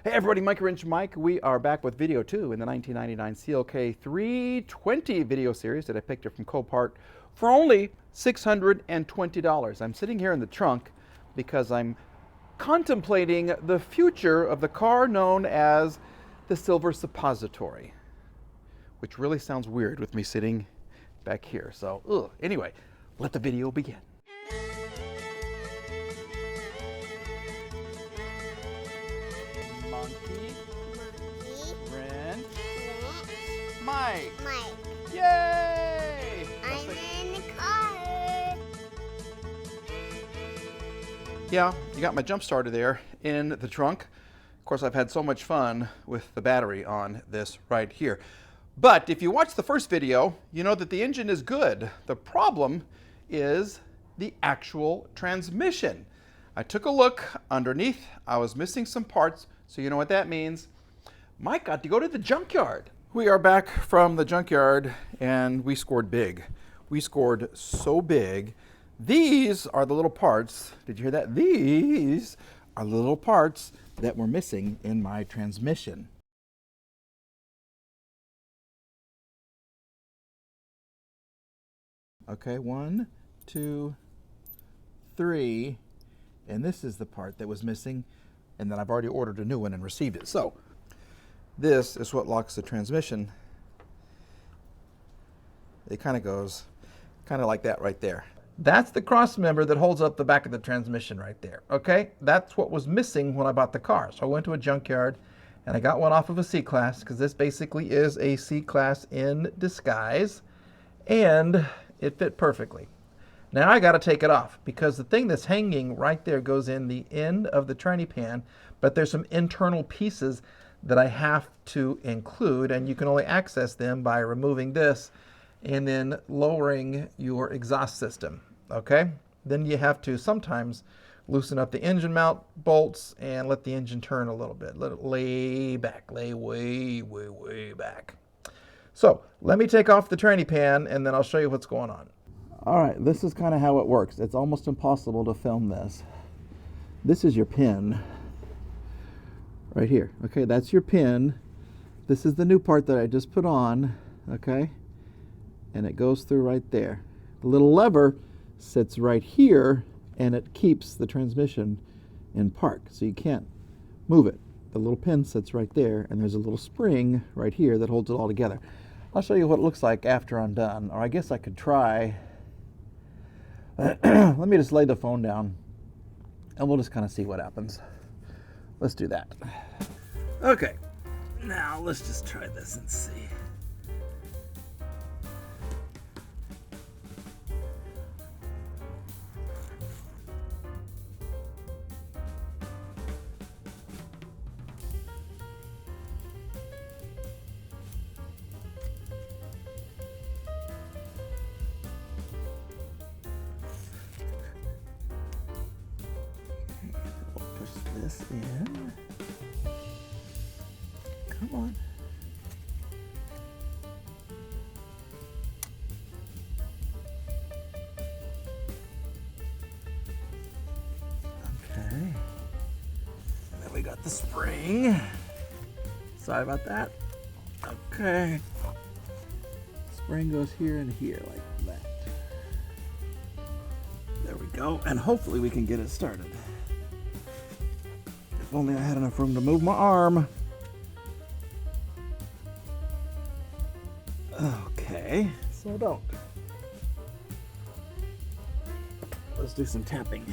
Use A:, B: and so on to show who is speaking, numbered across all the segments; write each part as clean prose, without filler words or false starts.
A: Hey everybody, Mike. We are back with video 2 in the 1999 CLK320 video series that I picked up from Copart for only $620. I'm sitting here in the trunk because I'm contemplating the future of the car known as the Silver Suppository, which really sounds weird with me sitting back here. So, anyway, let the video begin. Monkey, Ren, Mike. Yay!
B: I'm in the car.
A: Yeah, you got my jump starter there in the trunk. Of course, I've had so much fun with the battery on this right here. But if you watch the first video, you know that the engine is good. The problem is the actual transmission. I took a look underneath. I was missing some parts. So you know what that means? Mike got to go to the junkyard. We are back from the junkyard and we scored big. We scored so big. These are the little parts. Did you hear that? These are the little parts that were missing in my transmission. Okay, 1, 2, 3, and this is the part that was missing. And then I've already ordered a new one and received it. So this is what locks the transmission. It kind of goes kind of like that right there. That's the cross member that holds up the back of the transmission right there. Okay, that's what was missing when I bought the car. So I went to a junkyard and I got one off of a C-Class because this basically is a C-Class in disguise, and it fit perfectly. Now I got to take it off because the thing that's hanging right there goes in the end of the tranny pan, but there's some internal pieces that I have to include, and you can only access them by removing this and then lowering your exhaust system, okay? Then you have to sometimes loosen up the engine mount bolts and let the engine turn a little bit. Let it lay back, lay way back. So let me take off the tranny pan and then I'll show you what's going on. All right, this is kind of how it works. It's almost impossible to film this. This is your pin right here. Okay, that's your pin. This is the new part that I just put on, okay? And it goes through right there. The little lever sits right here and it keeps the transmission in park, so you can't move it. The little pin sits right there and there's a little spring right here that holds it all together. I'll show you what it looks like after I'm done, or I guess I could try. Let me just lay the phone down and we'll just kind of see what happens. Let's do that. Okay, now let's just try this and see. This in. Come on. Okay. And then we got the spring. Sorry about that. Okay. Spring goes here and here like that. There we go. And hopefully we can get it started. If only I had enough room to move my arm. Okay, so don't. Let's do some tapping.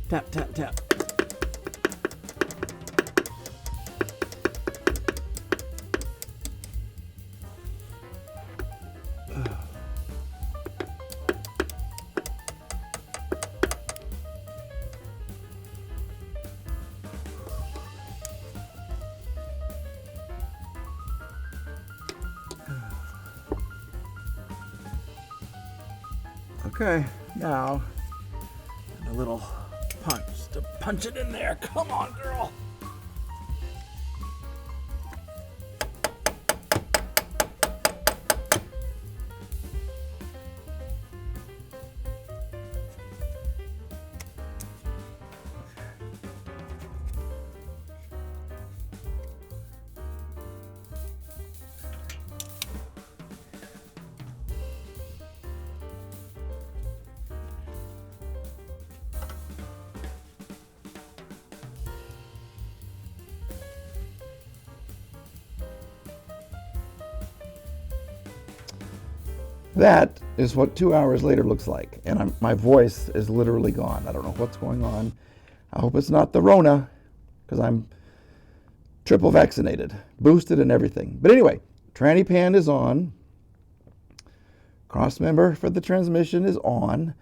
A: Tap, tap, tap. Okay, now a little punch to punch it in there. Come on, girl. That is what 2 hours later looks like. And my voice is literally gone. I don't know what's going on. I hope it's not the Rona, because I'm triple vaccinated, boosted and everything. But anyway, tranny pan is on. Cross member for the transmission is on.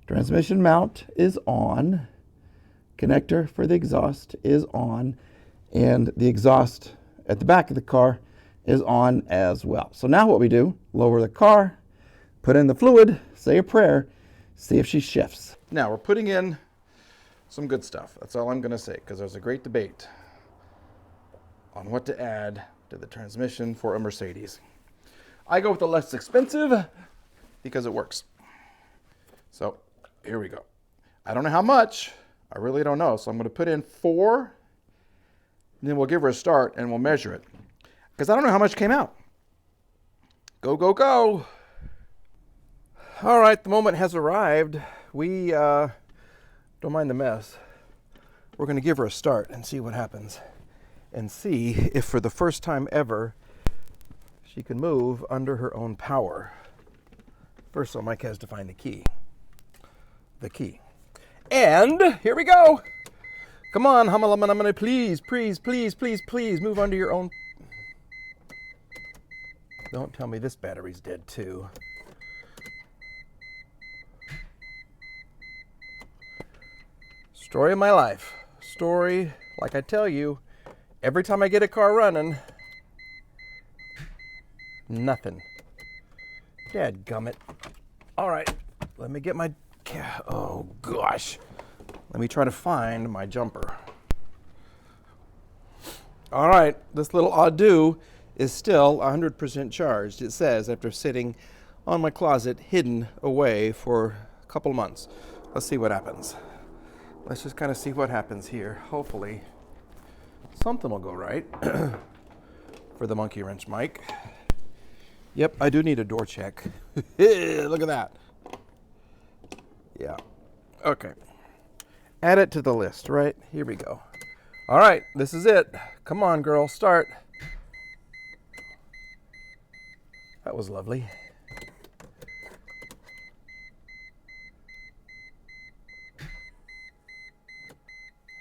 A: Transmission mount is on. Connector for the exhaust is on. And the exhaust at the back of the car is on as well. So now what we do, lower the car, put in the fluid, say a prayer, see if she shifts. Now we're putting in some good stuff. That's all I'm going to say, because there's a great debate on what to add to the transmission for a Mercedes. I go with the less expensive because it works. So here we go. I don't know how much. I really don't know. So I'm going to put in 4, and then we'll give her a start and we'll measure it, because I don't know how much came out. Go, go, go. All right, the moment has arrived. We don't mind the mess. We're going to give her a start and see what happens, and see if for the first time ever she can move under her own power. First, so Mike has to find the key. The key. And here we go. Come on, humma, please, please, please, please, please move under your own. Don't tell me this battery's dead too. Story of my life. Story, like I tell you, every time I get a car running, nothing. Dadgummit. All right, let me get my, oh gosh. Let me try to find my jumper. All right, this little ado is still 100% charged, it says, after sitting on my closet, hidden away for a couple months. Let's see what happens. Let's just kind of see what happens here. Hopefully, something will go right for the monkey wrench mic. Yep, I do need a door check. Look at that. Yeah. Okay. Add it to the list, right? Here we go. All right, this is it. Come on, girl, start. That was lovely.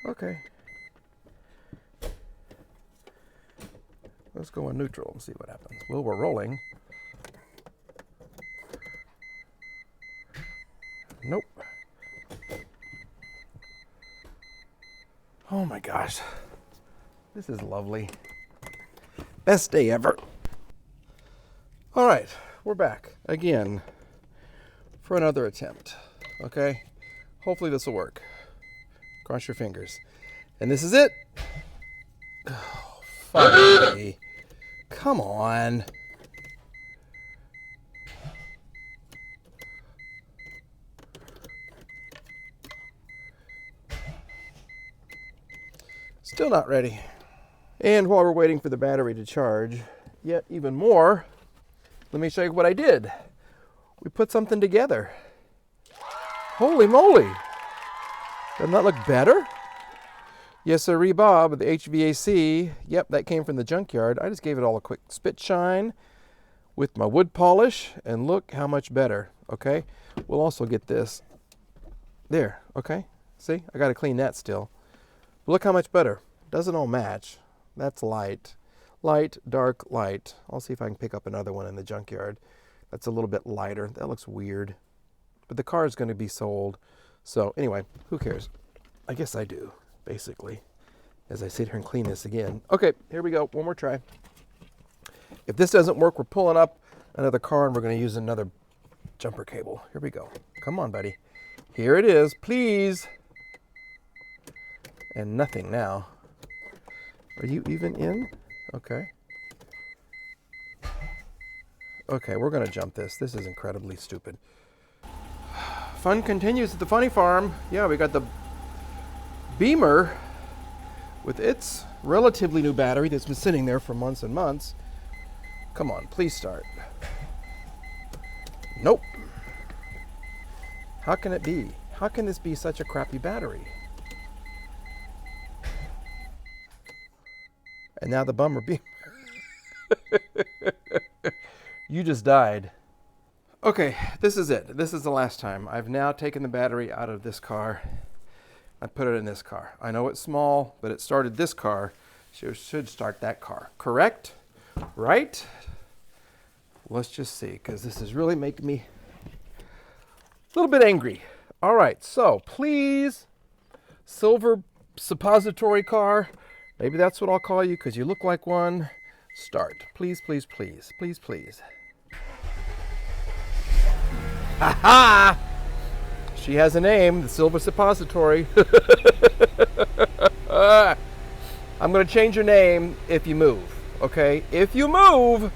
A: Okay. Let's go in neutral and see what happens. Well, we're rolling. Nope. Oh my gosh. This is lovely. Best day ever. All right, we're back again for another attempt. Okay? Hopefully this will work. Cross your fingers. And this is it. Oh, finally. Come on. Still not ready. And while we're waiting for the battery to charge, yet even more, let me show you what I did. We put something together. Holy moly. Doesn't that look better? Yes, sir, Bob, the HVAC. Yep, that came from the Junkyard. I just gave it all a quick spit shine with my wood polish, and look how much better, okay? We'll also get this. There, okay? See, I gotta clean that still. But look how much better. Doesn't all match. That's light. Light, dark, light. I'll see if I can pick up another one in the Junkyard. That's a little bit lighter. That looks weird. But the car is going to be sold. So anyway, who cares? I guess I do, basically, as I sit here and clean this again. Okay, here we go. One more try. If this doesn't work, we're pulling up another car and we're going to use another jumper cable. Here we go. Come on, buddy. Here it is, please. And nothing now. Are you even in? Okay. Okay, we're going to jump this. This is incredibly stupid. Fun continues at the funny farm. Yeah, we got the Beamer with its relatively new battery that's been sitting there for months and months. Come on, please start. Nope. How can it be? How can this be such a crappy battery? And now the bummer Beamer. You just died. Okay, this is it. This is the last time. I've now taken the battery out of this car. I put it in this car. I know it's small, but it started this car. So it should start that car. Correct? Right? Let's just see, because this is really making me a little bit angry. All right, so please, silver suppository car, maybe that's what I'll call you because you look like one. Start. Please, please, please, please, please. Ha ha! She has a name, the silver suppository. I'm going to change your name if you move, okay? If you move,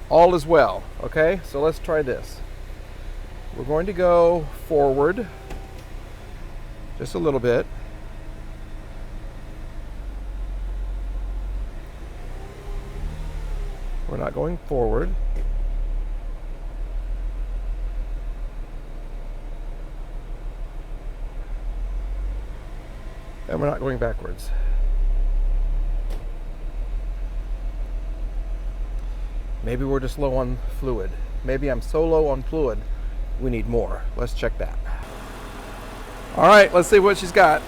A: all is well, okay? So let's try this. We're going to go forward just a little bit. We're not going forward. And we're not going backwards. Maybe we're just low on fluid. Maybe I'm so low on fluid, we need more. Let's check that. All right, let's see what she's got.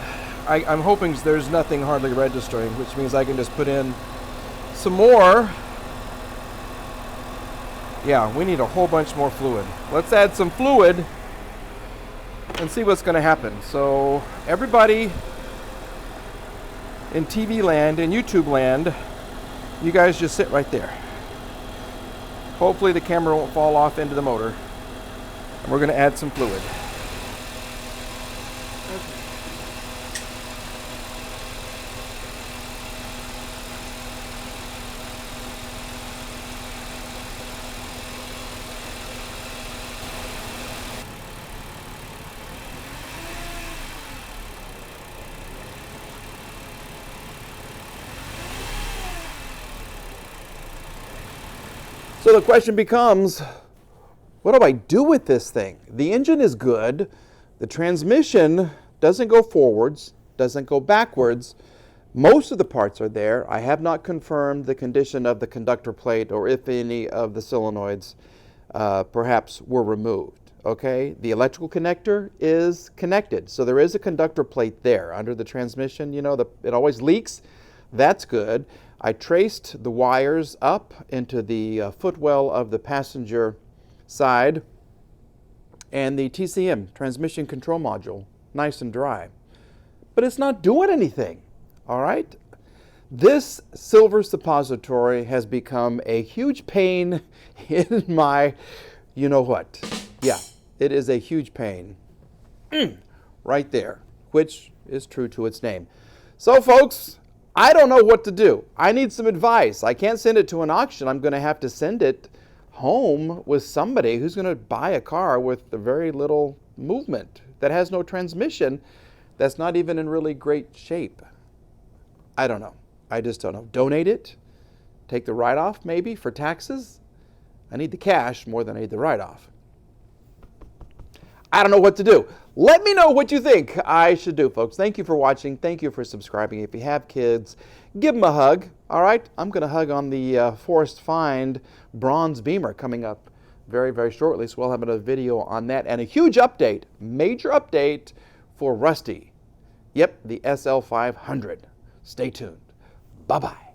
A: I'm hoping there's nothing hardly registering, which means I can just put in some more. Yeah, we need a whole bunch more fluid. Let's add some fluid and see what's gonna happen. So everybody in TV land and YouTube land, you guys just sit right there. Hopefully the camera won't fall off into the motor. And we're gonna add some fluid. So the question becomes, what do I do with this thing? The engine is good. The transmission doesn't go forwards, doesn't go backwards. Most of the parts are there. I have not confirmed the condition of the conductor plate or if any of the solenoids perhaps were removed. Okay, the electrical connector is connected. So there is a conductor plate there under the transmission. You know, it always leaks. That's good. I traced the wires up into the footwell of the passenger side and the TCM, transmission control module, nice and dry. But it's not doing anything, all right? This silver suppository has become a huge pain in my, you know what. Yeah, it is a huge pain right there, which is true to its name. So folks, I don't know what to do. I need some advice. I can't send it to an auction. I'm going to have to send it home with somebody who's going to buy a car with very little movement, that has no transmission, that's not even in really great shape. I don't know. I just don't know. Donate it. Take the write-off maybe for taxes. I need the cash more than I need the write-off. I don't know what to do. Let me know what you think I should do, folks. Thank you for watching. Thank you for subscribing. If you have kids, give them a hug. All right? I'm going to hug on the Forest Find Bronze Beamer coming up very, very shortly. So we'll have another video on that. And a huge update, major update for Rusty. Yep, the SL500. Stay tuned. Bye-bye.